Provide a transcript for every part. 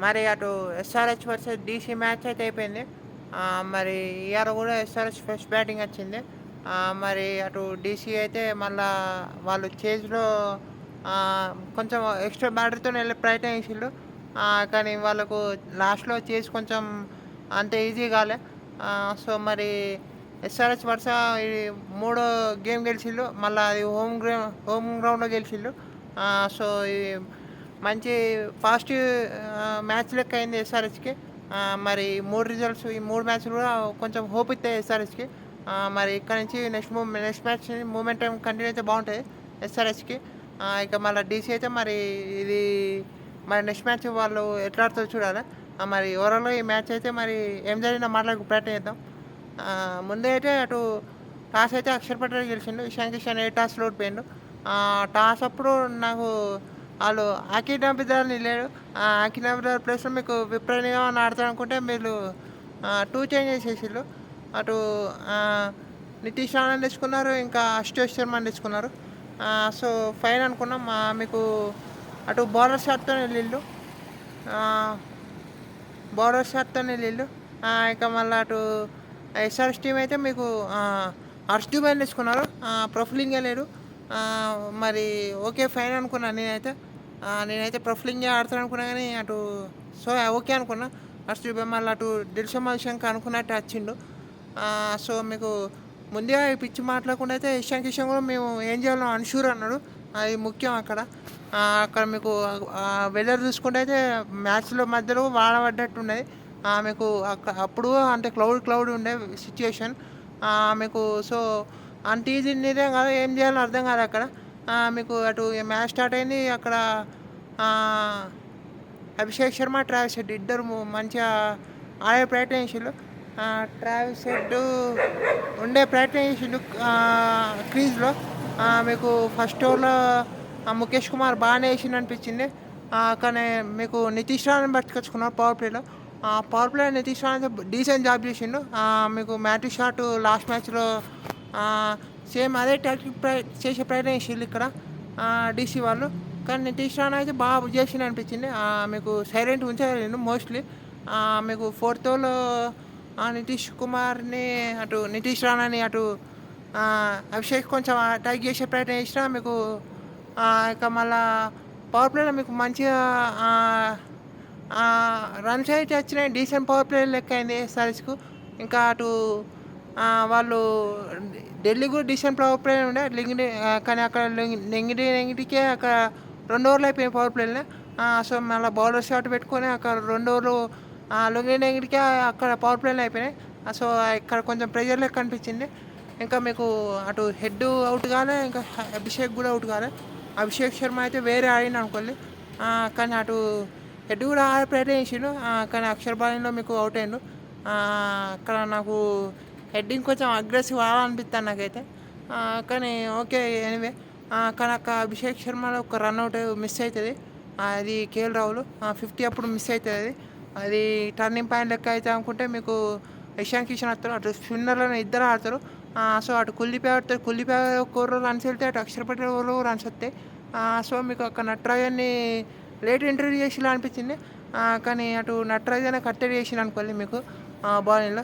మరి అటు SRH versus DC match అయితే అయిపోయింది. మరి ఇయాల గూడా ఎస్ఆర్‌హెచ్ ఫస్ట్ బ్యాటింగ్ వచ్చింది. మరి అటు డీసీ అయితే మళ్ళా వాళ్ళు చేజ్‌లో కొంచెం ఎక్స్‌ట్రా బ్యాటర్‌తోని ఎళ్ళే ప్రయత్నం చేసిళ్ళు. కానీ వాళ్ళకు లాస్ట్‌లో చేజ్ కొంచెం అంత ఈజీ గాలే. సో, మరి ఎస్ఆర్‌హెచ్ వరుస ఈ మూడో గేమ్ గెలిచిళ్ళు. మళ్ళా అది హోమ్ గ్రౌండ్‌లో గెలిచిళ్ళు. సో, ఇది మంచి పాజిటివ్ మ్యాచ్ లెక్క అయింది ఎస్ఆర్‌హెచ్‌కి. మరి 3 రిజల్ట్స్ ఈ 3 మ్యాచ్‌లు గూడా కొంచెం హోప్ ఇత్తాయి ఎస్ఆర్‌హెచ్‌కి. మరి ఇక్కడ నుంచి నెక్స్ట్ మ్యాచ్ మొమెంటం కంటిన్యూ అయితే బావుంటది ఎస్ఆర్‌హెచ్‌కి. ఇక మళ్ళా డీసీ అయితే మరి ఇది మరి నెక్స్ట్ మ్యాచ్ వాళ్ళు ఎట్లా ఆడతారో చూడాలి. మరి ఓవరాల్‌గా ఈ మ్యాచ్ అయితే మరి ఏం జరిగిందో మాట్లాడుకు ప్రయత్నం చేద్దాం. ముందే అయితే అటు టాస్ అయితే అక్షర్ పటేల్ గెలిచిండు. ఇషాన్ కిషన్ ఏ టాస్‌లో ఓడిపోయిండు. టాస్ అప్పుడు నాకు ఆళ్ళు అకీబ్ అబిదార్ లేడు. అకీబ్ అబిదార్ ప్లేస్‌లో మీకు విప్రర్ నిగమ్ ఆడతారనుకుంటే వీళ్ళు 2 చేంజ్ చేసేసిళ్ళు. అటు నితీష్ రాణాని తెచ్చుకున్నారు. ఇంకా అశుతోష్ శర్మని తెచ్చుకున్నారు. సో, ఫైన్ అనుకున్నాం. మీకు అటు బౌలర్ షాట్‌తోని ఎళ్ళిళ్ళు. ఆహ్, బౌలర్ షాట్‌తోని ఎళ్ళిళ్ళు. ఇక మళ్ళా అటు ఎస్ఆర్‌హెచ్ టీమ్ అయితే మీకు హర్ష్ దుబేని తెచ్చుకున్నారు. ప్రఫులింగే లేడు. మరి ఓకే. ఫైన్ అనుకున్నా నేనైతే. ప్రఫులింగే ఆడతాడనుకున్నా గానీ అటు సో, ఓకే అనుకున్నా. హర్ష్ దుబే మళ్ళీ అటు దిల్‌షద్ మలింగ అనుకున్నట్టే వచ్చిండు. సో, మీకు ముందుగా ఈ పిచ్చి మాట్లాడకుండా అయితే ఇషాన్ కిషన్ కూడా మేము ఏం చేయాలో అన్‌ష్యూర్ అన్నాడు. అది ముఖ్యం అక్కడ. అక్కడ మీకు వెదర్ చూసుకుంటే అయితే మ్యాచ్‌లో మధ్యలో వాన పడ్డట్టున్నది. మీకు అప్పుడు అంటే క్లౌడ్ ఉండే సిట్యుయేషన్. మీకు సో, అంత ఈజీ నిర్ణయం కాదు. ఏం చేయాలో అర్థం కాదు అక్కడ. మీకు అటు మ్యాచ్ స్టార్ట్ అయింది. అక్కడ ఆహ్, అభిషేక్ శర్మ, ట్రావిస్ హెడ్ ఇద్దరు మంచిగా ఆడే ప్రయత్నం చేసిళ్ళు. ట్రావిస్ హెడ్ ఉండే ప్రయత్నం చేసిండు క్రీజ్‌లో. మీకు ఫస్ట్ ఓవర్‌లో ముఖేష్ కుమార్ బాగానే ఏసిండు అనిపించింది. కానీ మీకు నితీష్ రాణాని పట్టుకొచ్చుకున్నారు పవర్ ప్లేలో. పవర్ ప్లే నితీష్ రాణా అయితే డీసెంట్ జాబ్ చేసిండు. మీకు మ్యాటి షాట్ లాస్ట్ మ్యాచ్‌లో సేమ్ అదే టాక్టిక్ చేసే ప్రయత్నం చేసిళ్ళు ఇక్కడ డీసీ వాళ్ళు. కానీ నితీష్ రాణా అయితే బాగా చేసిండు అనిపించింది. మీకు సైలెంట్ ఉంచగలిగిండు మోస్ట్‌లీ. మీకు ఫోర్త్ ఓవర్‌లో నితీష్ కుమార్‌ని అటు నితీష్ రాణాని అటు అభిషేక్ కొంచెం అటాక్ చేసే ప్రయత్నం చేసినా మీకు ఇక మళ్ళా పవర్ ప్లేలో మీకు మంచిగా రన్స్ అయితే వచ్చినాయి. డీసెంట్ పవర్ ప్లే లెక్క అయింది ఎస్ఆర్‌హెచ్‌కు. ఇంకా అటు వాళ్ళు ఢిల్లీ కూడా డీసెంట్ పవర్ ప్లే ఉండే కానీ అక్కడ లెంగిటికే అక్కడ 2 ఓవర్లు అయిపోయాయి పవర్ ప్లేలో. సో, మళ్ళా బౌలర్ షాట్ పెట్టుకొని అక్కడ 2 ఓవర్లు లొంగిటికే అక్కడ పవర్ ప్లేలో అయిపోయినాయి. సో, ఇక్కడ కొంచెం ప్రెషర్ లెక్క అనిపించింది. ఇంకా మీకు అటు హెడ్ అవుట్ కాలే. ఇంకా అభిషేక్ కూడా అవుట్ కాలే. అభిషేక్ శర్మ అయితే వేరే ఆడిండు అనుకోండి. కానీ అటు హెడ్ కూడా ఆడే ప్రయత్నం చేసిండు. కానీ అక్షర్ బౌలింగ్‌లో మీకు అవుట్ అయిండు. అక్కడ నాకు హెడ్ ఇంకొంచెం అగ్రెసివ్ ఆడాలనిపిత్తాంది నాకైతే. కానీ ఓకే. ఎనీవే కానీ అక్కడ అభిషేక్ శర్మలో ఒక రన్‌ఔట్ మిస్ అయితది. అది కేఎల్ రాహుల్ 50 అప్పుడు మిస్ అయితదది. అది టర్నింగ్ పాయింట్ లెక్క అయితది అనుకుంటే మీకు ఇషాన్ కిషన్ వస్తాడు. అటు స్పిన్నర్‌లను ఇద్దరు ఆడతారు. సో, అటు కుల్దీప్ ఆడతాడు. కుల్దీప్ ఒక ఓవర్‌లో రన్స్ వెళ్తాయి. అటు అక్షర్ పటేల్ ఓవర్‌లో రన్స్ వస్తాయి. సో, మీకు అక్కడ నటరాజన్ని లేట్ ఎంట్రీ చేసిల్లా అనిపించింది. కానీ అటు నటరాజనే కట్టడి చేసిండు అనుకోండి మీకు బౌలింగ్‌లో.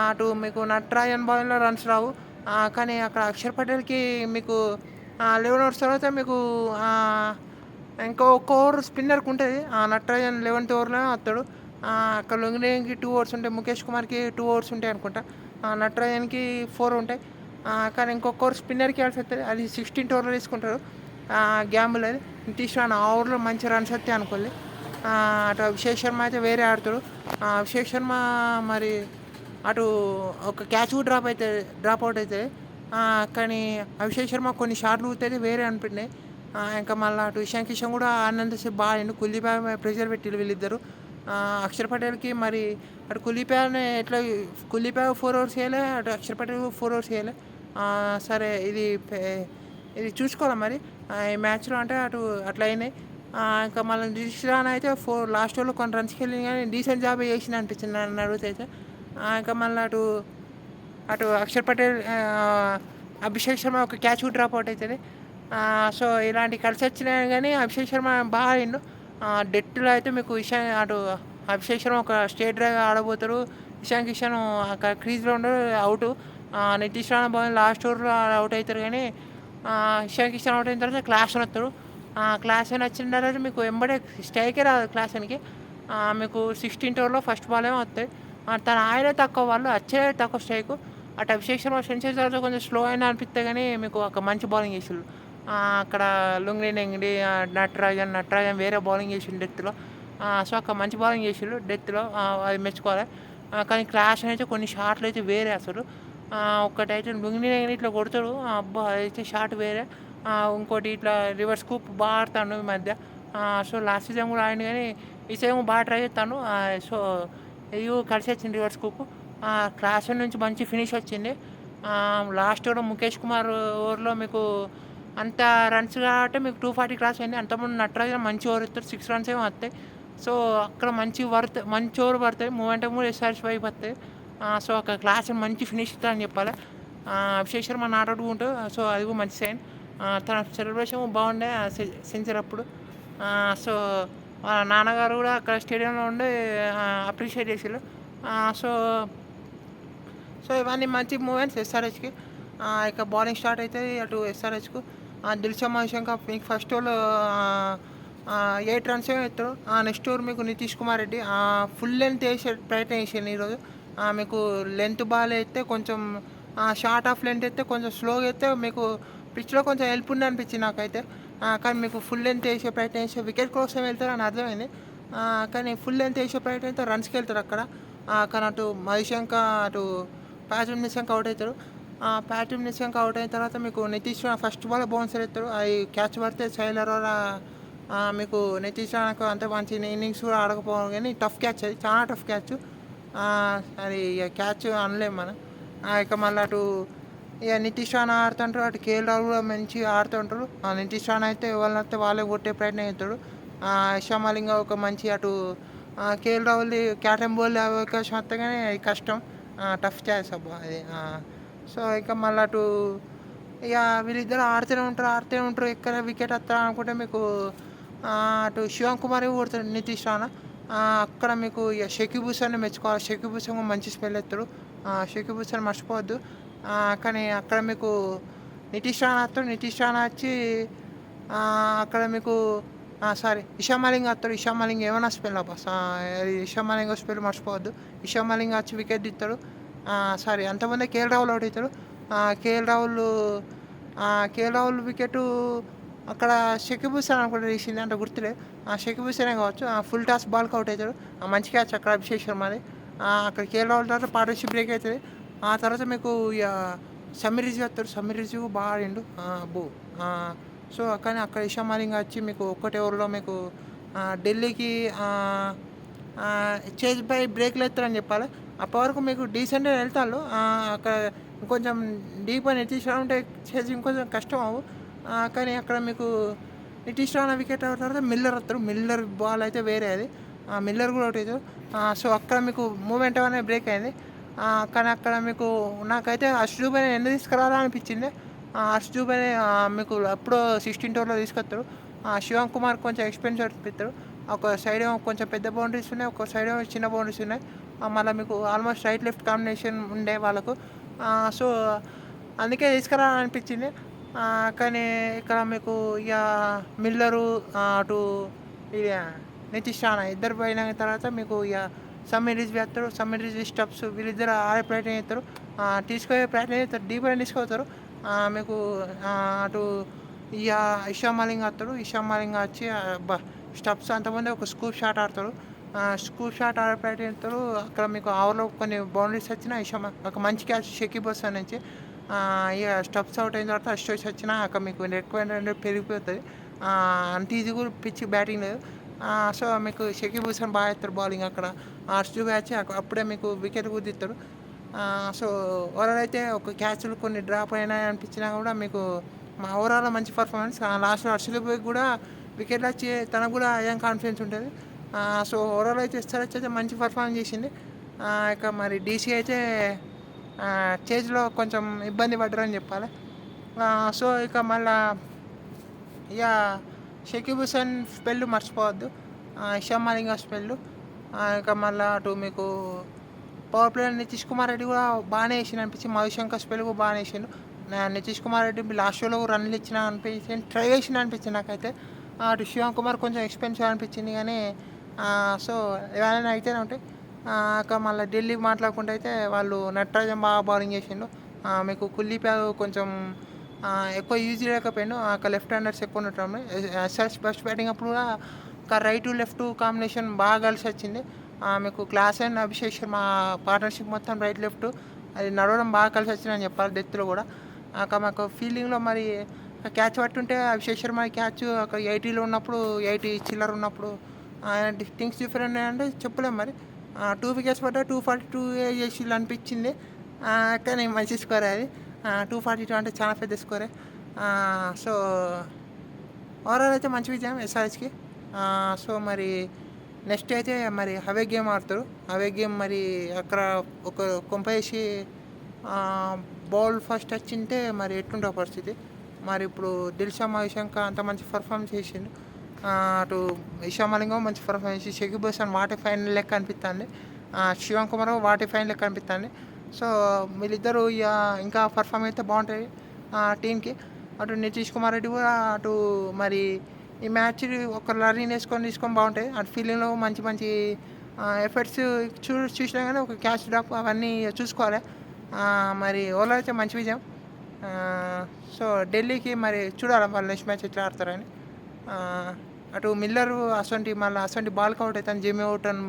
అటు మీకు నటరాజన్ బౌలింగ్‌లో రన్స్ రావు. కానీ అక్కడ అక్షర్ పటేల్‌కి మీకు 11 ఓవర్స్ తర్వాత మీకు ఇంకో ఒక్క ఓవర్ స్పిన్నర్‌కి ఉంటది. నటరాజన్ 11థ్ ఓవర్‌లోనే వస్తాడు. అక్కడ లొంగినేనికి 2 ఓవర్స్ ఉంటాయి. ముఖేష్ కుమార్‌కి 2 ఓవర్స్ ఉంటాయి అనుకుంటా. నటరాజన్‌కి 4 ఉంటాయి. కానీ ఇంకొక ఓవర్ స్పిన్నర్‌కి ఇవ్వాల్సి వస్తది. అది 16థ్ ఓవర్‌లో తీసుకుంటారు. గ్యాంబుల్ అది. నితీష్ రాణా ఆ ఓవర్‌లో మంచి రన్స్ వస్తాయి అనుకోండి. అటు అభిషేక్ శర్మ అయితే వేరే ఆడతాడు. అభిషేక్ శర్మ మరి అటు ఒక క్యాచ్ కూడా డ్రాప్ అవుట్ అవుతది. కానీ అభిషేక్ శర్మ కొన్ని షాట్లు ఊతైతే వేరే అనిపినాయి. ఇంకా మళ్ళీ అటు ఇషాన్ కిషన్ కూడా ఆడినంతసేపు బాగా ఆడిండు. కుల్దీప్ ప్రెషర్ పెట్టిళ్ళు వీళ్ళిద్దరు. అక్షర్ పటేల్‌కి మరి అటు కుల్దీప్ 4 ఓవర్స్ వేయలే. అటు అక్షర్ పటేల్ 4 ఓవర్స్ వేయలే. సరే ఇది చూసుకోవాలి మరి ఈ మ్యాచ్‌లో అంటే అట్లా అయినాయి. ఇంకా మళ్ళీ నితీష్ రాణా అయితే లాస్ట్ ఓవర్‌లో కొన్ని రన్స్‌కి వెళ్ళింది కానీ డీసెంట్ జాబే చేసిండు అనిపించింది నన్ను అడిగితే అయితే. ఇంకా మళ్ళీ అటు అక్షర్ పటేల్ అభిషేక్ శర్మ ఒక క్యాచ్ కూడా డ్రాప్ అవుట్ అవుతుంది. సో, ఇలాంటివి కలిసి వచ్చినాయి కానీ అభిషేక్ శర్మ బాగా ఆడిండు. డెత్‌లో అయితే మీకు అటు అభిషేక్ శర్మ ఒక స్ట్రెయిట్ డ్రైవ్ ఆడబోతారు. ఇషాన్ కిషన్ అక్కడ క్రీజ్‌లో ఉండడు, out. Nitish Rana bowling last ఓవర్‌లో ఔట్ అయితారు గానీ ఇషాన్ కిషన్ ఔట్ అయిన తర్వాత క్లాసన్ వస్తాడు. క్లాసన్ వచ్చిన తర్వాత మీకు ఎంబడే స్ట్రైకే రాదు క్లాసన్‌కి. మీకు 16th ఓవర్‌లో ఫస్ట్ బాల్ ఏమో వస్తాయి. తన ఆయనే తక్కువ వాళ్ళు, వచ్చేదే తక్కువ స్ట్రైకు. అటు అభిషేక్ శర్మ సెంచరీ తర్వాత కొంచెం స్లో అయినా అనిపిస్తే కానీ మీకు ఒక మంచి బౌలింగ్ చేసిండు. అక్కడ లుంగ్రీ నెంగిడి, నటరాజన్ వేరే బౌలింగ్ చేసిండు డెత్‌లో. సో, అక్కడ మంచి బౌలింగ్ చేసిండు డెత్‌లో, అది మెచ్చుకోవాలి. కానీ క్లాసన్ అయితే కొన్ని షాట్లు అయితే వేరే అసలు. ఒక్కటైతే లుంగ్రీ నెంగిడి ఇట్లా కొడతాడు, అబ్బా! అదైతే షాట్ వేరే. ఇంకోటి ఇట్లా రివర్స్ స్కూప్ బాగా ఆడుతాడు ఈ మధ్య. సో, లాస్ట్ సీజన్ కూడా ఆడిండు కానీ ఈ సీజన్ బాగా ట్రై చేస్తాను. సో, ఇది కలిసి వచ్చింది రివర్స్ స్కూప్. క్లాసన్ నుంచి మంచి ఫినిష్ వచ్చింది. లాస్ట్ ఓవర్ ముఖేష్ కుమార్ ఓవర్లో మీకు అంత రన్స్ కాబట్టి మీకు 240 క్రాస్ అయింది. అంతకుముందు నటరాజన్ మంచి ఓవర్ ఇస్తారు, 6 రన్స్ ఏమో వస్తాయి. సో, అక్కడ మంచి ఓవర్ పడతాయి. మూమెంటం కూడా ఎస్ఆర్ఎస్ వైపు వస్తాయి. సో, అక్కడ క్లాస్ మంచి ఫినిష్ ఇస్తారని చెప్పాలి. అభిషేక్ శర్మ నాట్ అవుట్ ఉంటాడు. సో, అది కూడా మంచి సైన్. తన సెలబ్రేషన్ బాగుండే సెంచరీ అప్పుడు. సో, వాళ్ళ నాన్నగారు కూడా అక్కడ స్టేడియంలో ఉండి అప్రిషియేట్ చేసారు. సో సో ఇవన్నీ మంచి మూమెంట్స్ ఎస్ఆర్హెచ్కి. ఇక బౌలింగ్ స్టార్ట్ అవుతుంది అటు ఎస్ఆర్హెచ్కు. దిల్షా మహేశ్వర్ మీకు ఫస్ట్ ఓవర్లో 8 రన్స్ ఏమో ఎత్తాడు. నెక్స్ట్ ఓవర్ మీకు నితీష్ కుమార్ రెడ్డి ఫుల్ లెంత్ వేసే ప్రయత్నం చేసాను ఈరోజు. మీకు లెంత్ బాల్ అయితే కొంచెం షార్ట్ ఆఫ్ లెంత్ అయితే కొంచెం స్లోగా అయితే మీకు పిచ్లో కొంచెం హెల్ప్ ఉంది అనిపించింది నాకైతే. కానీ మీకు ఫుల్ లెంత్ వేసే ప్రయత్నం చేసే వికెట్ కోసం వెళ్తారు అని అర్థమైంది. కానీ ఫుల్ లెంత్ వేసే ప్రయత్నం అయితే రన్స్కి వెళ్తారు అక్కడ. కానీ అటు మహిశంక అటు ప్యాట్రిక్ నిశంక్ అవుట్ అవుతారు. ప్యాట్రిక్ నిశంక్ అవుట్ అయిన తర్వాత మీకు Nitish Rana first ball bouncer ఎత్తాడు. అది క్యాచ్ పడితే సైలర్ మీకు నితీష్ రాణాకు అంత మంచి ఇన్నింగ్స్ కూడా ఆడకపోవడం కానీ టఫ్ క్యాచ్, అది చాలా టఫ్ క్యాచ్. అది క్యాచ్ అనలేము మనం. ఇక మళ్ళీ అటు ఇక నితీష్ రాణా ఆడుతుంటారు, అటు కేఎల్ రాహుల్ కూడా మంచిగా ఆడుతుంటారు. నితీష్ రాణా అయితే ఎవరినైతే వాళ్ళే కొట్టే ప్రయత్నం చేస్తాడు. ఇషామాలింగ ఒక మంచి అటు కేఎల్ రాహుల్ది క్యాటమ్ బౌల్ అవకాశం వస్తే కానీ అది కష్టం, టఫ్ ఛాయిస్ అబ్బా అది. సో ఇక మళ్ళీ అటు ఇక వీళ్ళిద్దరు ఆడుతూనే ఉంటారు. ఎక్కడ వికెట్ వస్తా అనుకుంటే మీకు అటు శివం కుమార్ కొడతాడు నితీష్ రాణా. అక్కడ మీకు ఇక షకీబ్ హుసేన్ని మెచ్చుకోవాలి. షకీబ్ హుసేన్ మంచి స్పెల్ ఎత్తాడు. షకీబ్ హుసేన్ మర్చిపోవద్దు. కానీ అక్కడ మీకు నితీష్ రాణా వస్తాడు. నితీష్ రాణా వచ్చి అక్కడ మీకు ఇషా మాలింగ్ వస్తాడు. ఇషా మాలింగ్ ఏమైనా స్పెల్ అబ్బా, ఇషా మాలింగ్ స్పెల్ మర్చిపోవద్దు. ఇషా మాలింగ్ వచ్చి వికెట్ ఇస్తాడు. అంతమంది కేఎల్ రాహుల్ అవుట్ అవుతాడు. కేఎల్ రాహుల్ వికెట్ అక్కడ షకీబ్ హుసేన్ అనుకుంటే తీసింది అంటే గుర్తులేదు. షకీబ్ హుసేనే కావచ్చు. ఫుల్ టాస్ బాల్కి అవుట్ అవుతాడు. మంచి క్యాచ్ అక్కడ అభిషేక్ శర్మది. అక్కడ కేఎల్ రాహుల్ తర్వాత పార్ట్నర్షిప్ బ్రేక్ అవుతుంది. ఆ తర్వాత మీకు ఇక సమీర్ రిజ్వీ వస్తాడు. సమీర్ రిజ్వీ బాగా ఆడిండు అబ్బో. సో కానీ అక్కడ ఇషా మాలింగ్ వచ్చి మీకు ఒక్కటే ఓవర్లో మీకు ఢిల్లీకి చేజ్ బై బ్రేక్లు ఎత్తారని చెప్పాలి. అప్పటి వరకు మీకు డీసెంట్గా వెళ్తాను. అక్కడ ఇంకొంచెం డీప్ అని నితీష్ రాణా ఉంటే చేసి ఇంకొంచెం కష్టం అవ్వు. కానీ అక్కడ మీకు నితీష్ రాణా వికెట్ అయిన తర్వాత మిల్లర్ వస్తారు. మిల్లర్ బాల్ అయితే వేరే అది. మిల్లర్ కూడా అవుట్ అవుతారు. సో అక్కడ మీకు మూమెంట్ అనేది బ్రేక్ అయింది. కానీ అక్కడ మీకు నాకైతే హర్ష్ దూబేని ఎందుకు తీసుకురావాలా అనిపించింది. హర్ష్ దూబేని మీకు ఎప్పుడో 16th ఓవర్లో తీసుకొస్తారు. శివం కుమార్ కొంచెం ఎక్స్పెన్సివ్ అనిపిస్తారు. ఒక సైడ్ ఏమో కొంచెం పెద్ద బౌండరీస్ ఉన్నాయి, ఒక సైడ్ ఏమో చిన్న బౌండరీస్ ఉన్నాయి. మళ్ళీ మీకు ఆల్మోస్ట్ రైట్ లెఫ్ట్ కాంబినేషన్ ఉండే వాళ్ళకు. సో అందుకే తీసుకురావాలనిపించింది. కానీ ఇక్కడ మీకు ఇక మిల్లరు అటు ఇక నితీష్ రాణా ఇద్దరు పోయిన తర్వాత మీకు ఇక సమీర్ రిజ్వీ వేస్తారు. సమీర్ రిజ్వీ స్టెప్స్ వీళ్ళిద్దరు ఆడే ప్రయత్నం చేస్తారు. తీసుకునే ప్రయత్నం చేస్తారు, డీప్ అని తీసుకుపోతారు. మీకు అటు ఇక ఇషా మాలింగ్ వస్తాడు. ఇషా మాలింగ్ వచ్చి స్టెప్స్ అంతమంది ఒక స్కూప్ షాట్ ఆడతాడు. స్కూప్ షాట్ ఆడే ప్రయత్నం చేస్తారు. అక్కడ మీకు ఓవర్లో కొన్ని బౌండరీస్ వచ్చినా ఒక మంచి క్యాచ్ షకీబ్ హుసేన్ నుంచి. ఇక స్టెప్స్ అవుట్ అయిన తర్వాత అస్టోస్ వచ్చినా అక్కడ మీకు రిక్వైర్మెంట్ పెరిగిపోతుంది. అంత ఈజీ కూడా పిచ్చి బ్యాటింగ్ లేదు. సో మీకు షకీబ్ హుసేన్ బాగా వేస్తారు బౌలింగ్. అక్కడ హర్ష్ దూబే వచ్చి అప్పుడే మీకు వికెట్ కుదిస్తారు. సో ఓవరాల్ అయితే ఒక క్యాచ్లు కొన్ని డ్రాప్ అయినాయి అనిపించినా కూడా మీకు ఓవరాల్ మంచి పర్ఫార్మెన్స్. లాస్ట్లో హర్ష్ దూబే కూడా వికెట్లు వచ్చి తనకు కూడా ఏం కాన్ఫిడెన్స్ ఉంటుంది. సో ఓవరాల్ అయితే ఎస్ఆర్హెచ్ అయితే మంచి పర్ఫార్మెన్స్ చేసింది. ఇక మరి డీసీ అయితే చేజ్లో కొంచెం ఇబ్బంది పడ్డారని చెప్పాలి. సో ఇక మళ్ళా ఇక షకీబ్ హుసేన్ స్పెల్ మర్చిపోవద్దు. ఇషాన్ మలింగ స్పెల్లు. ఇంకా మళ్ళా అటు మీకు పవర్ ప్లేలో నితీష్ కుమార్ రెడ్డి కూడా బాగానే ఏసిండు అనిపించింది. మధుశంకర్ స్పెల్ కూడా బాగానే ఏసిండు. నితీష్ కుమార్ రెడ్డి లాస్ట్ షోలో రన్‌లు ఇచ్చినా అనిపించింది. ట్రై చేసిండు అనిపించింది నాకైతే. అటు శివమ్ కుమార్ కొంచెం ఎక్స్‌పెన్సివ్ అనిపించింది గానీ సో ఏవైనా అయితేనే ఉంటాయి. ఇక మళ్ళీ ఢిల్లీ మాట్లాడుకుంటే అయితే వాళ్ళు నటరాజన్ బాగా బౌలింగ్ చేసిండు. మీకు కుల్దీప్ యాదవ్ కొంచెం ఎక్కువ యూజ్ చేయలేకపోయిండు. లెఫ్ట్ హ్యాండర్స్ ఎక్కువ ఉన్నట్టు. ఎస్ఆర్‌హెచ్ ఫస్ట్ బ్యాటింగ్ అప్పుడు కూడా ఒక రైట్ లెఫ్ట్ కాంబినేషన్ బాగా కలిసి వచ్చింది. మీకు class and Abhishek Sharma partnership మొత్తం రైట్ లెఫ్ట్ అది నడవడం బాగా కలిసి వచ్చిందని చెప్పాలి డెత్లో కూడా. మాకు ఫీల్డింగ్లో మరి క్యాచ్ పట్టుంటే అభిషేక్ శర్మ క్యాచ్ అక్కడ 80లో ఉన్నప్పుడు 80 చిల్లర ఉన్నప్పుడు థింగ్స్ డిఫరెంట్ అంటే చెప్పలేము మరి. 2 వికెట్స్ పడ్డా 242 చేసిళ్ళు అనిపించింది. కానీ మంచి స్కోరే అది. 242 అంటే చాలా పెద్ద స్కోరే. సో ఓవరాల్ అయితే మంచి విజయం ఎస్ఆర్హెచ్‌కి. సో మరి నెక్స్ట్ అయితే మరి అవే గేమ్ ఆడతారు. అవే గేమ్ మరి అక్కడ ఒక కొంపేసి బౌల్ ఫస్ట్ వచ్చింటే మరి ఎట్లుండే పరిస్థితి. మరి ఇప్పుడు దిల్‌షాద్ మధుశంక అంత మంచి పర్ఫార్మెన్స్ చేసిండు. అటు ఇషాన్ మలింగం మంచి పర్ఫార్మెన్స్ చేసి షకీబ్ హసన్ వాటి ఫైనల్ లెక్క అనిపిస్తుంది. శివమ్ కుమార్ వాటి ఫైనల్ లెక్క అనిపిస్తుంది. సో వీళ్ళిద్దరూ ఇంకా పర్ఫామ్ అయితే బాగుంటుంది టీంకి. అటు నితీష్ కుమార్ రెడ్డి కూడా అటు మరి ఈ మ్యాచ్ ఒక లర్నింగ్ తీసుకొని బాగుంటాయి. అటు ఫీల్డింగ్లో మంచి మంచి ఎఫర్ట్స్ చూసినా కానీ ఒక క్యాచ్ డ్రాప్ అవన్నీ చూసుకోవాలి. మరి ఓవరాల్ అయితే మంచి విజయం. సో ఢిల్లీకి మరి చూడాలి వాళ్ళు నెక్స్ట్ మ్యాచ్ ఎట్లా ఆడతారని. అటు మిల్లర్ అసొంటి బాల్కి అవుట్ అవుతాను. జిమ్మి అవుటన్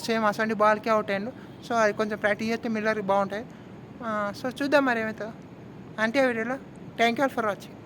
సేమ్ అసొంటి బాల్కి అవుట్ అయ్యిండు. సో అది కొంచెం ప్రాక్టీస్ చేస్తే మిల్లర్కి బాగుంటాయి. సో చూద్దాం మరి ఏమవుతుందో. అంటే వీడియోలో thank you all for watching.